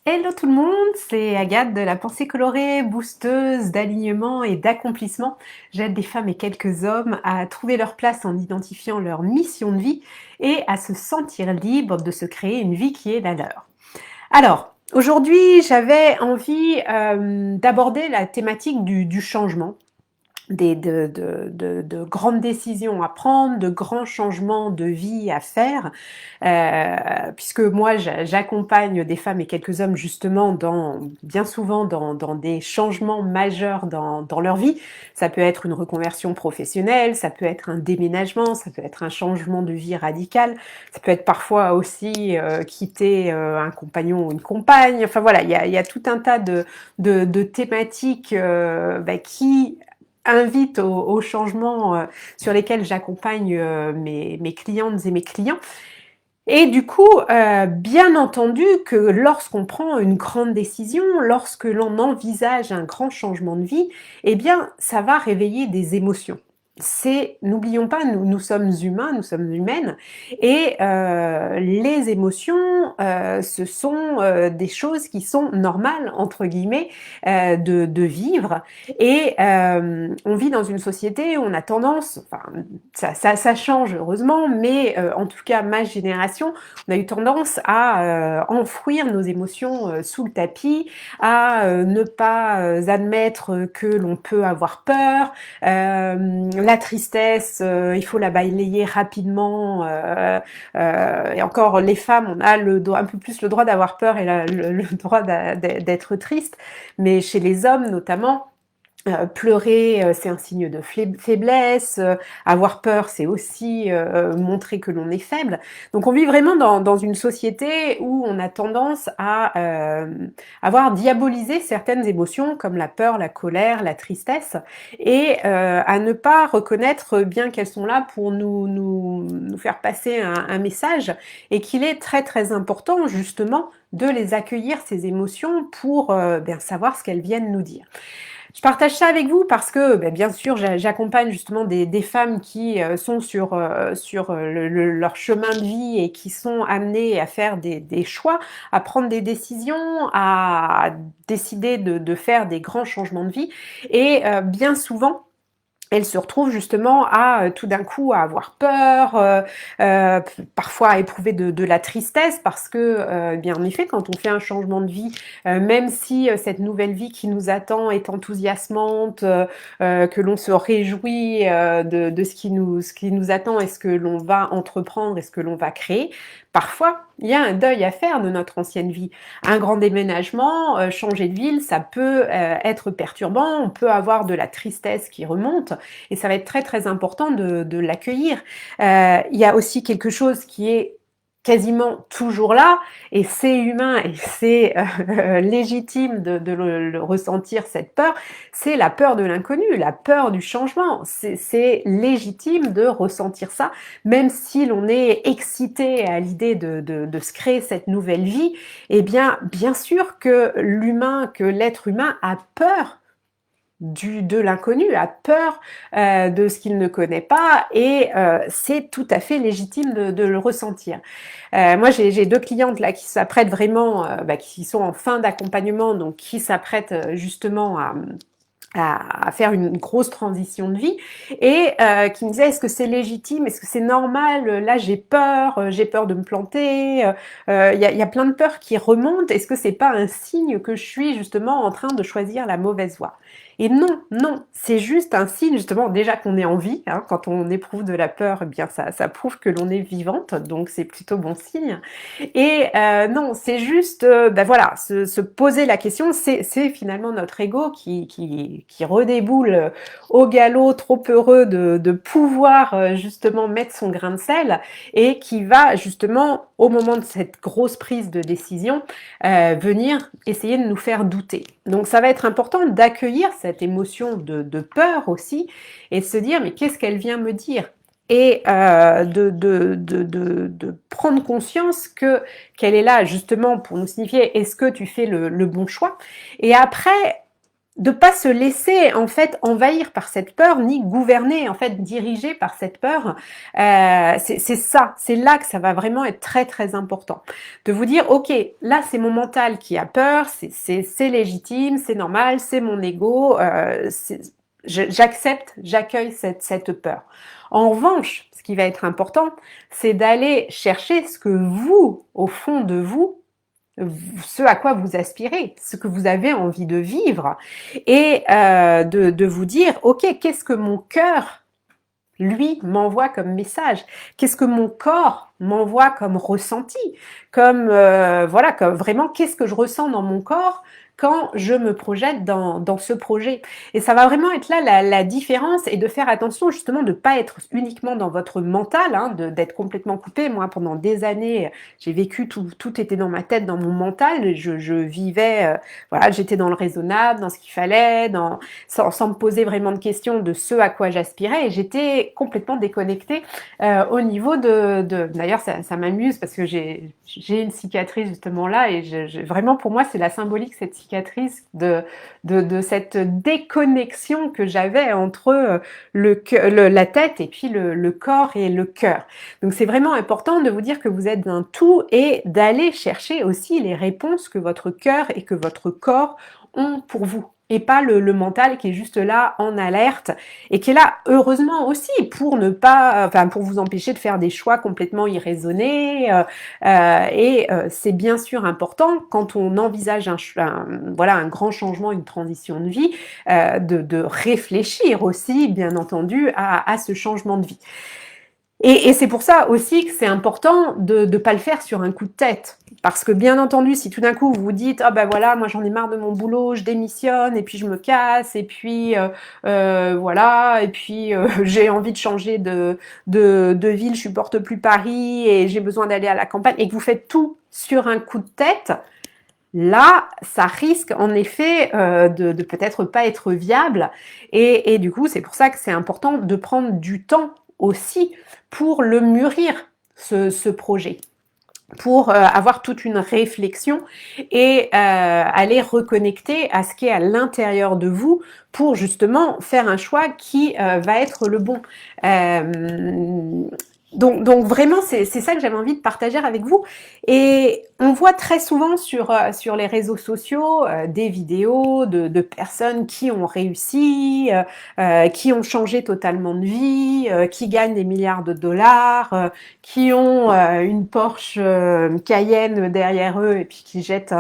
Hello tout le monde, c'est Agathe de la pensée colorée, boosteuse d'alignement et d'accomplissement. J'aide des femmes et quelques hommes à trouver leur place en identifiant leur mission de vie et à se sentir libres de se créer une vie qui est la leur. Alors, aujourd'hui, j'avais envie d'aborder la thématique du changement. De grandes décisions à prendre, de grands changements de vie à faire, puisque moi j'accompagne des femmes et quelques hommes justement bien souvent dans des changements majeurs dans leur vie. Ça peut être une reconversion professionnelle, ça peut être un déménagement, ça peut être un changement de vie radical, ça peut être parfois aussi quitter un compagnon ou une compagne. Enfin voilà, il y a tout un tas de thématiques qui invite aux changements sur lesquels j'accompagne mes clientes et mes clients. Et du coup, bien entendu que lorsqu'on prend une grande décision, lorsque l'on envisage un grand changement de vie, eh bien, ça va réveiller des émotions. N'oublions pas, nous sommes humains, nous sommes humaines, et les émotions, ce sont des choses qui sont normales entre guillemets de vivre. Et on vit dans une société où on a tendance, enfin ça change heureusement, mais en tout cas ma génération, on a eu tendance à enfouir nos émotions sous le tapis, à ne pas admettre que l'on peut avoir peur. La tristesse, il faut la balayer rapidement. Et encore, les femmes, on a un peu plus le droit d'avoir peur et le droit d'être triste. Mais chez les hommes, notamment, pleurer, c'est un signe de faiblesse. Avoir peur, c'est aussi montrer que l'on est faible. Donc on vit vraiment dans une société où on a tendance à avoir diabolisé certaines émotions comme la peur, la colère, la tristesse, et à ne pas reconnaître bien qu'elles sont là pour nous faire passer un message, et qu'il est très très important justement de les accueillir, ces émotions, pour bien savoir ce qu'elles viennent nous dire. Je partage ça avec vous parce que, bien sûr, j'accompagne justement des femmes qui sont sur leur chemin de vie et qui sont amenées à faire des choix, à prendre des décisions, à décider de faire des grands changements de vie. Et bien souvent, elle se retrouve justement à tout d'un coup à avoir peur, parfois à éprouver de la tristesse parce que, bien en effet, quand on fait un changement de vie, même si cette nouvelle vie qui nous attend est enthousiasmante, que l'on se réjouit de ce qui nous attend et ce que l'on va entreprendre et ce que l'on va créer, parfois il y a un deuil à faire de notre ancienne vie. Un grand déménagement, changer de ville, ça peut être perturbant, on peut avoir de la tristesse qui remonte, et ça va être très très important de l'accueillir. Il y a aussi quelque chose qui est quasiment toujours là, et c'est humain et c'est légitime de le ressentir, cette peur, c'est la peur de l'inconnu, la peur du changement. C'est légitime de ressentir ça, même si l'on est excité à l'idée de se créer cette nouvelle vie. Eh bien sûr que l'être humain a peur de l'inconnu, a peur de ce qu'il ne connaît pas, et c'est tout à fait légitime de le ressentir. Moi, j'ai deux clientes là qui s'apprêtent vraiment, qui sont en fin d'accompagnement, donc qui s'apprêtent justement à faire une grosse transition de vie, et qui me disait: est-ce que c'est légitime, est-ce que c'est normal, là j'ai peur de me planter, y a plein de peurs qui remontent, est-ce que c'est pas un signe que je suis justement en train de choisir la mauvaise voie? Et non, c'est juste un signe justement déjà qu'on est en vie, hein. Quand on éprouve de la peur, eh bien ça prouve que l'on est vivante, donc c'est plutôt bon signe. Et non, c'est juste, voilà, se poser la question, c'est finalement notre ego qui redéboule au galop, trop heureux de pouvoir justement mettre son grain de sel, et qui va justement, au moment de cette grosse prise de décision, venir essayer de nous faire douter. Donc ça va être important d'accueillir cette émotion de peur aussi, et de se dire: mais qu'est-ce qu'elle vient me dire? Et de prendre conscience qu'elle est là justement pour nous signifier: est-ce que tu fais le bon choix? Et après, de pas se laisser en fait envahir par cette peur, ni gouverner en fait dirigé par cette peur. C'est ça, c'est là que ça va vraiment être très très important. De vous dire, ok, là c'est mon mental qui a peur, c'est légitime, c'est normal, c'est mon ego, j'accepte, j'accueille cette peur. En revanche, ce qui va être important, c'est d'aller chercher ce que vous, au fond de vous, ce à quoi vous aspirez, ce que vous avez envie de vivre, et de vous dire, ok, qu'est-ce que mon cœur, lui, m'envoie comme message? Qu'est-ce que mon corps m'envoie comme ressenti? Comme, voilà, comme vraiment, qu'est-ce que je ressens dans mon corps quand je me projette dans ce projet? Et ça va vraiment être là la différence, et de faire attention justement de ne pas être uniquement dans votre mental, hein, d'être complètement coupé. Moi, pendant des années, j'ai vécu, tout était dans ma tête, dans mon mental. Je vivais, voilà, j'étais dans le raisonnable, dans ce qu'il fallait, sans me poser vraiment de questions de ce à quoi j'aspirais, et j'étais complètement déconnectée au niveau d'ailleurs ça m'amuse parce que j'ai une cicatrice justement là, et vraiment pour moi c'est la symbolique, cette cicatrice de cette déconnexion que j'avais entre la tête et puis le corps et le cœur. Donc c'est vraiment important de vous dire que vous êtes un tout, et d'aller chercher aussi les réponses que votre cœur et que votre corps ont pour vous, et pas le mental qui est juste là en alerte, et qui est là heureusement aussi pour ne pas, enfin pour vous empêcher de faire des choix complètement irraisonnés. C'est bien sûr important quand on envisage voilà, un grand changement, une transition de vie, de réfléchir aussi, bien entendu, à ce changement de vie. Et c'est pour ça aussi que c'est important de ne pas le faire sur un coup de tête. Parce que bien entendu, si tout d'un coup vous vous dites « Ah ben voilà, moi j'en ai marre de mon boulot, je démissionne, et puis je me casse, et puis voilà, et puis j'ai envie de changer de ville, je supporte plus Paris, et j'ai besoin d'aller à la campagne », et que vous faites tout sur un coup de tête, là, ça risque en effet de peut-être pas être viable. Et du coup, c'est pour ça que c'est important de prendre du temps aussi pour le mûrir, ce projet, pour avoir toute une réflexion, et aller reconnecter à ce qui est à l'intérieur de vous, pour justement faire un choix qui va être le bon. Donc vraiment, c'est ça que j'avais envie de partager avec vous. Et on voit très souvent sur les réseaux sociaux des vidéos de personnes qui ont réussi, qui ont changé totalement de vie, qui gagnent des milliards de dollars, qui ont une Porsche Cayenne derrière eux, et puis qui jettent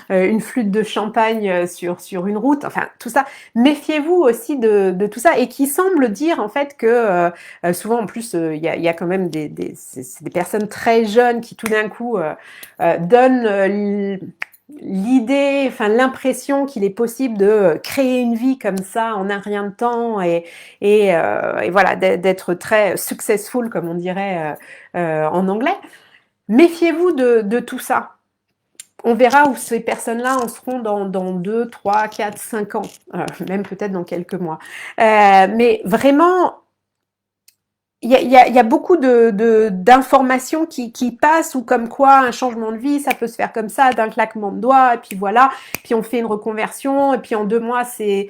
une flûte de champagne sur une route. Enfin, tout ça. Méfiez-vous aussi de tout ça, et qui semble dire en fait que souvent en plus il y a quand même c'est des personnes très jeunes qui tout d'un coup donnent l'idée, enfin l'impression qu'il est possible de créer une vie comme ça en un rien de temps, et voilà, d'être très successful comme on dirait en anglais. Méfiez-vous de tout ça. On verra où ces personnes-là en seront dans 2, 3, 4, 5 ans, même peut-être dans quelques mois. Mais vraiment, il y a beaucoup d'informations qui passent, ou comme quoi un changement de vie, ça peut se faire comme ça, d'un claquement de doigts, et puis voilà, puis on fait une reconversion, et puis en 2 mois, c'est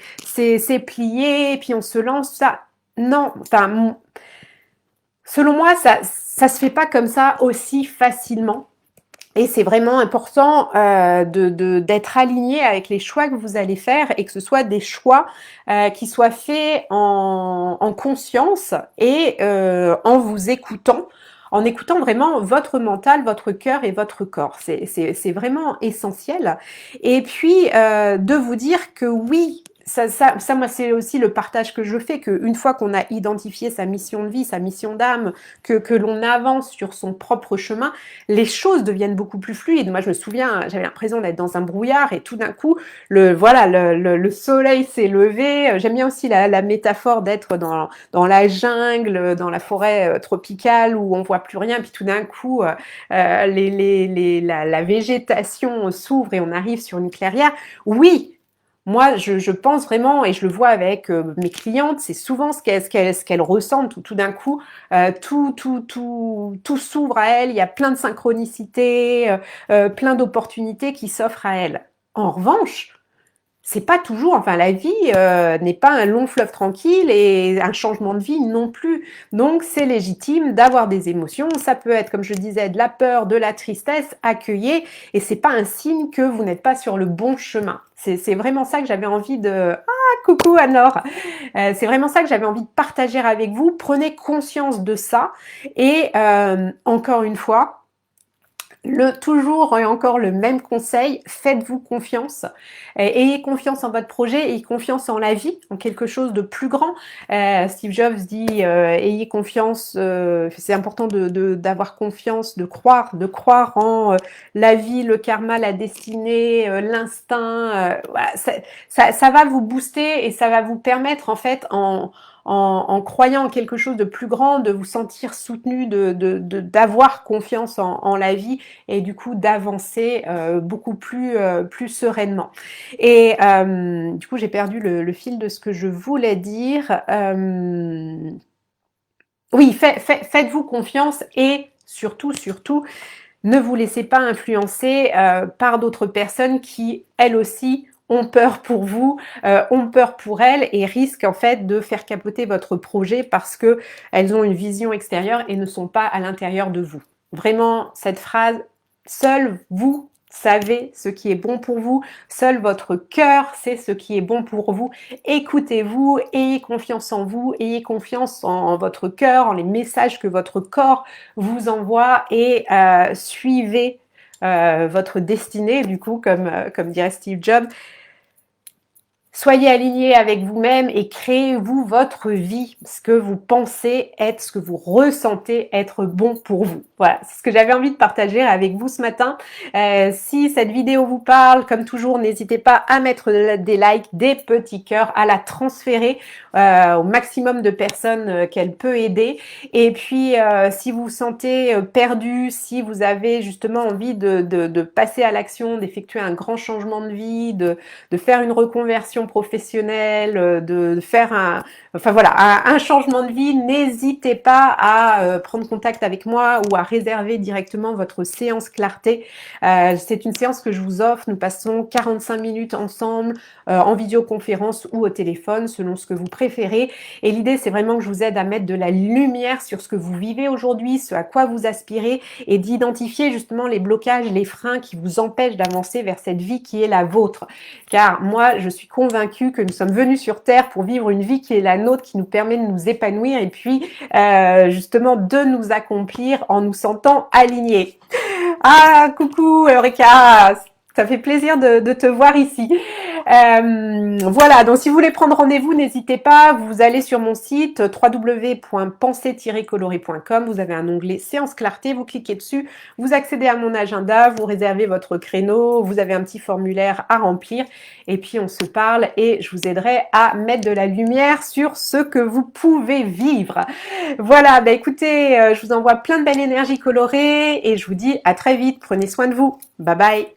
plié, et puis on se lance, ça. Non, enfin, selon moi, ça se fait pas comme ça aussi facilement. Et c'est vraiment important d'être aligné avec les choix que vous allez faire, et que ce soit des choix qui soient faits en conscience, et en vous écoutant, en écoutant vraiment votre mental, votre cœur et votre corps. C'est vraiment essentiel. Et puis, de vous dire que oui, ça, moi, c'est aussi le partage que je fais, qu'une fois qu'on a identifié sa mission de vie, sa mission d'âme, que l'on avance sur son propre chemin, les choses deviennent beaucoup plus fluides. Moi, je me souviens, j'avais l'impression d'être dans un brouillard, et tout d'un coup, le soleil s'est levé. J'aime bien aussi la métaphore d'être dans la jungle, dans la forêt tropicale, où on voit plus rien, puis tout d'un coup, la végétation s'ouvre, et on arrive sur une clairière. Oui, moi, je pense vraiment, et je le vois avec mes clientes, c'est souvent ce qu'elles ressentent, où tout d'un coup, tout s'ouvre à elles, il y a plein de synchronicités, plein d'opportunités qui s'offrent à elles. En revanche, c'est pas toujours, enfin la vie n'est pas un long fleuve tranquille et un changement de vie non plus. Donc c'est légitime d'avoir des émotions. Ça peut être, comme je disais, de la peur, de la tristesse, accueillir, et c'est pas un signe que vous n'êtes pas sur le bon chemin. C'est vraiment ça que j'avais envie de... Ah, coucou Anor. C'est vraiment ça que j'avais envie de partager avec vous. Prenez conscience de ça et encore une fois, toujours et encore le même conseil, faites-vous confiance, ayez confiance en votre projet, ayez confiance en la vie, en quelque chose de plus grand. Steve Jobs dit ayez confiance, c'est important d'avoir confiance, de croire en la vie, le karma, la destinée, l'instinct. Voilà, ça va vous booster et ça va vous permettre en fait en croyant en quelque chose de plus grand, de vous sentir soutenu, d'avoir confiance en la vie et du coup d'avancer beaucoup plus sereinement. Et du coup, j'ai perdu le fil de ce que je voulais dire. Oui, faites-vous confiance et surtout, ne vous laissez pas influencer par d'autres personnes qui, elles aussi, ont peur pour vous, ont peur pour elles et risquent en fait de faire capoter votre projet parce que elles ont une vision extérieure et ne sont pas à l'intérieur de vous. Vraiment, cette phrase, seul vous savez ce qui est bon pour vous, seul votre cœur sait ce qui est bon pour vous. Écoutez-vous, ayez confiance en vous, ayez confiance en votre cœur, en les messages que votre corps vous envoie et suivez votre destinée, du coup, comme dirait Steve Jobs. Soyez alignés avec vous-même et créez-vous votre vie, ce que vous pensez être, ce que vous ressentez être bon pour vous. Voilà, c'est ce que j'avais envie de partager avec vous ce matin. Si cette vidéo vous parle, comme toujours, n'hésitez pas à mettre des likes, des petits cœurs, à la transférer au maximum de personnes qu'elle peut aider. Et puis, si vous vous sentez perdu, si vous avez justement envie de passer à l'action, d'effectuer un grand changement de vie, de faire une reconversion professionnelle, de faire un changement de vie, n'hésitez pas à prendre contact avec moi ou à réserver directement votre séance clarté. C'est une séance que je vous offre. Nous passons 45 minutes ensemble en vidéoconférence ou au téléphone, selon ce que vous préférez. Et l'idée, c'est vraiment que je vous aide à mettre de la lumière sur ce que vous vivez aujourd'hui, ce à quoi vous aspirez et d'identifier justement les blocages, les freins qui vous empêchent d'avancer vers cette vie qui est la vôtre. Car moi, je suis convaincue que nous sommes venus sur Terre pour vivre une vie qui est la nôtre, qui nous permet de nous épanouir et puis justement de nous accomplir en nous sentant alignés. Ah, coucou Eureka, ça fait plaisir de te voir ici. Voilà, donc si vous voulez prendre rendez-vous, n'hésitez pas, vous allez sur mon site www.penser-coloré.com, vous avez un onglet séance clarté, vous cliquez dessus, vous accédez à mon agenda, vous réservez votre créneau, vous avez un petit formulaire à remplir et puis on se parle et je vous aiderai à mettre de la lumière sur ce que vous pouvez vivre. Voilà, bah écoutez, je vous envoie plein de belle énergie colorée et je vous dis à très vite, prenez soin de vous. Bye bye.